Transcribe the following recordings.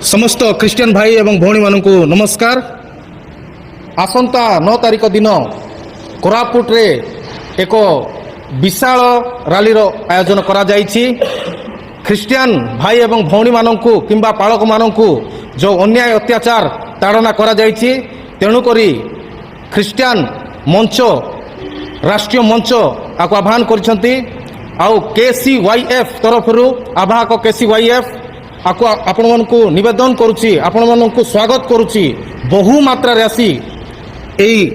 समस्त ख्रीस्टियन भाई एवं भौणी मानक नमस्कार। आसंता 9 तारिख दिन कोरापुट रे एक विशाल रैली आयोजन करा जायछि। ख्रीस्टियन भाई एवं भौणी मानक किंबा पालक मानक जो अन्याय अत्याचार ताड़ना करा जायछि, तेणुकरी ख्रीस्टियन मंच राष्ट्रीय मंच आपको आह्वान करिसेंती। आउ KCYF तरफ आवाहक KCYF आपण मानकु निवेदन करुछि, आपण मानकु स्वागत करुछि, बहु मात्रा रे आसी एई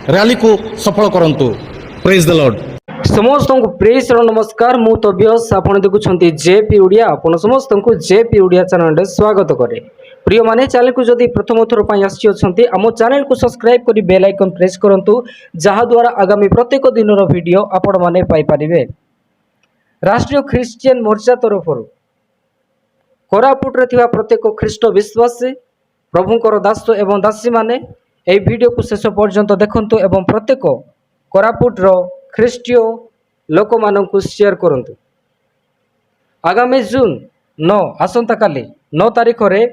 रैली को सफल करंतु। Praise the Lord. समस्त को प्रेज रो नमस्कार। मु तबियस आपण देखुछंती जेपी ओडिया। आपण समस्त को जेपी ओडिया चैनल रे स्वागत करे। प्रिय माने चैनल को जदि प्रथम थर पई आसी अछंती, आम चैनल को सब्सक्राइब करी बेल आइकन प्रेस करंतु, जहा द्वारा आगामी प्रत्येक दिन रो वीडियो आपण माने पाई परिबे। राष्ट्रीय ख्रिश्चियन मोर्चा तरफरु कोरापुट रे थिबा प्रत्येक ख्रीष्ट विश्वासी प्रभुंकर दास एवं दासी माने एई वीडियो को शेष पर्यंत देखंतु एवं प्रत्येक कोरापुट रो ख्रीष्टीय लोक मानकु शेयर करंतु। आगामी जून 9 आसंता काली 9 तारिख रे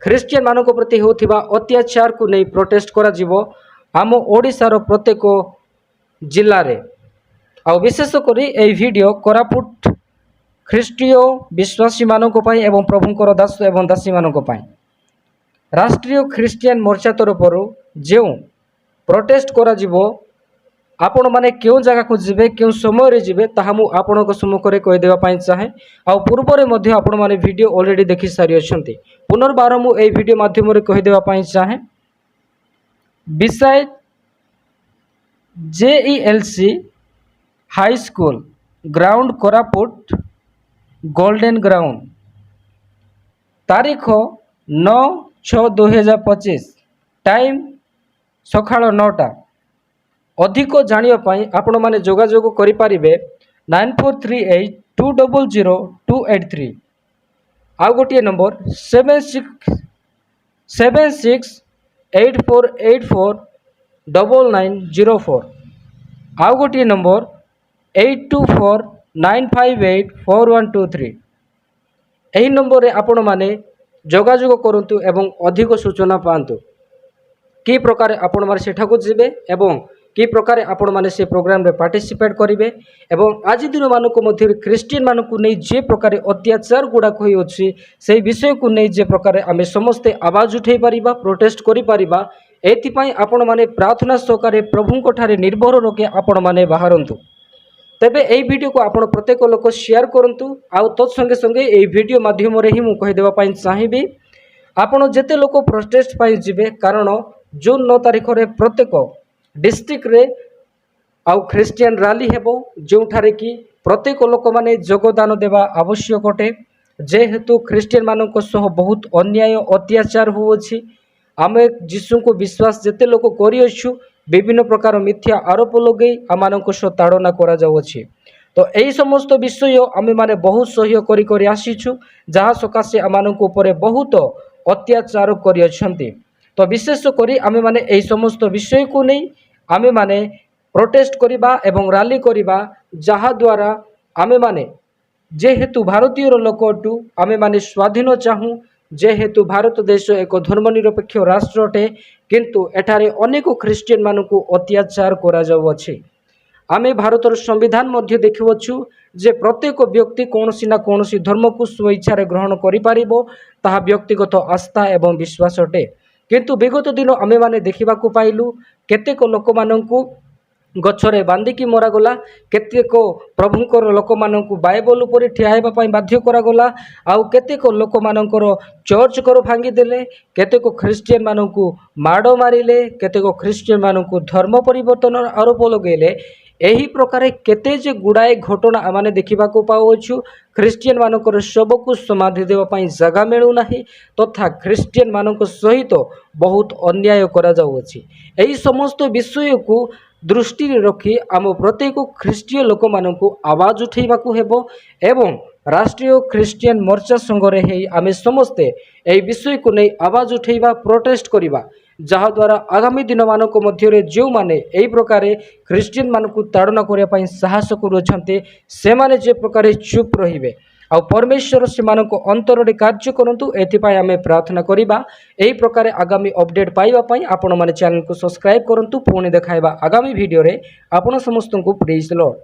ख्रीस्टियन मानक प्रति होथिबा अत्याचार को नहीं प्रोटेस्ट करा जिवो आम ओडिसा रो प्रत्येक जिल्ला रे। आ विशेष करी एई वीडियो कोरापुट ख्रीष्टीय विश्वासी मानक पई एवं प्रभुंकर दास एवं दासी मानक पई राष्ट्रीय ख्रिश्चियन मोर्चा तरफरु जो प्रोटेस्ट करा जिवो, आपण माने क्यों जगह को जिबे क्यों समय रे जिबे ताहा मु आपणक सम्मुख रे कहि देबा पई चाहे। आ पूर्व रे मध्ये आपण माने वीडियो ऑलरेडी देखि सारी अछंती। पुनर्बार मु एई वीडियो माध्यम रे कहि देबा पई चाहे। Beside JELC high school ground Koraput golden ground तारीख 9/6/2025 टाइम सकाळ 9टा। अधिक जानिया पाई आपण माने जोगाजोग करि पारिबे 9438200283। आ गोटे नंबर 7684849904। आ गोटे नंबर 8249584123। एही नंबर रे आपण माने जोगाजोग करंतु एवं अधिक सूचना पांतु कि प्रकार आपण माने सेठा को जिबे एवं कि प्रकार आपण माने से प्रोग्राम रे पार्टिसिपेट करिवे एवं आज दिन मानक मध्य ख्रिस्टियन मानक नै जे प्रकार अत्याचार गुडा होई अछि से विषय को नै जे प्रकार आमे समस्त आवाज उठै परिबा प्रोटेस्ट करि परिबा। एति पई आपण माने प्रार्थना सहकारे प्रभुंक ठारे निर्भर रखे आपण माने बाहरंतु। तेबे एई वीडियो को आपण प्रत्येक लोक शेयर करंतु। आउ तत् संगे संगे एई वीडियो माध्यम रे ही मु कहि देबा पई चाहिबी, आपण जेते लोक प्रोटेस्ट पई जिबे, कारण जून 9 तारिख रे प्रत्येक डिस्ट्रिक्ट रे आउ ख्रिस्टियन रैली हेबो, जो ठारे कि प्रत्येक लोक माने योगदान देवा आवश्यक अटे। जेहेतु ख्रिस्टियन मानक सह बहुत अन्याय अत्याचार होउछि, आमे यीशु को विश्वास जेते लोक करि अछु विभिन्न प्रकार मिथ्या आरोप लगे आमानक सह ताड़ना करा जाउछि। तो एही समस्त विषय आमे माने बहुत सहयोग करि करि आसीछु, जहा सकासे आमानक ऊपर बहुत अत्याचार करि अछंती। तो विशेष करी आमे माने एही समस्त विषय को नहीं आमे माने प्रोटेस्ट करिबा एवं रैली करिबा, जहा द्वारा आमे माने जेहेतु भारतीय लोकटू आमे माने स्वाधीन चाहूँ। जेहेतु भारत देश एक धर्मनिरपेक्ष राष्ट्र अटे, किंतु एठारे अनेक ख्रिस्टियन मानकु अत्याचार करा जाउछि। आमे भारतर संविधान मध्य देखुछु जे प्रत्येक व्यक्ति कौनसी ना कौनसी धर्म को स्वेच्छा ग्रहण करि पारिबो, ताहा व्यक्तिगत आस्था एवं विश्वास अटे। किंतु विगत दिन आमे माने देखिबा को पाइलु केतेक लोक मानकु गछरे बांधिकी मरागला, केतेक प्रभुंकर लोक मानकु बाइबल उपरे ठिया हेबा पई बाध्य करागला, आउ केतेक लोक मानकर चर्च कर भांगी देले, केतेक ख्रिस्टियन मानकु माड़ मारिले, केतेक ख्रिस्टियन मानकु धर्म परिवर्तन आरोप लगेले। एही प्रकार केते जे गुड़ाए घटना आमाने देखिबा को पाउछु। ख्रिस्टियन मानकर शव को समाधि देवा पई जगह मिलू नाही, तथा ख्रिस्टियन मानक सहित बहुत अन्याय करा जाउछि। एही समस्त विषय को दृष्टि रखी आम प्रत्येक ख्रिस्टीय लोक मानकु आवाज उठेबाकू हेबो एवं राष्ट्रीय ख्रिस्टियन मोर्चा संघरे हे आमे समस्ते एही विषय को नहीं आवाज उठेबा प्रोटेस्ट करिबा, जहा द्वारा आगामी दिन मानक मध्य जो माने एही प्रकार ख्रिस्टियन मानकु ताड़ना करिया पई साहस करूछन्ते, से माने जे प्रकार चुप रहिबे ଆଉ ପରମେଶ୍ୱର ସେମାନଙ୍କ ଅନ୍ତରରେ କାର୍ଯ୍ୟ କରନ୍ତୁ ଏଥିପାଇଁ ଆମେ ପ୍ରାର୍ଥନା କରିବା। ଏହି ପ୍ରକାର ଆଗାମୀ ଅପଡେଟ୍ ପାଇବା ପାଇଁ ଆପଣମାନେ ଚ୍ୟାନେଲକୁ ସବସ୍କ୍ରାଇବ୍ କରନ୍ତୁ। ପୁଣି ଦେଖାଇବା ଆଗାମୀ ଭିଡ଼ିଓରେ ଆପଣ ସମସ୍ତଙ୍କୁ ପ୍ରେଜ୍ ଦ ଲର୍ଡ।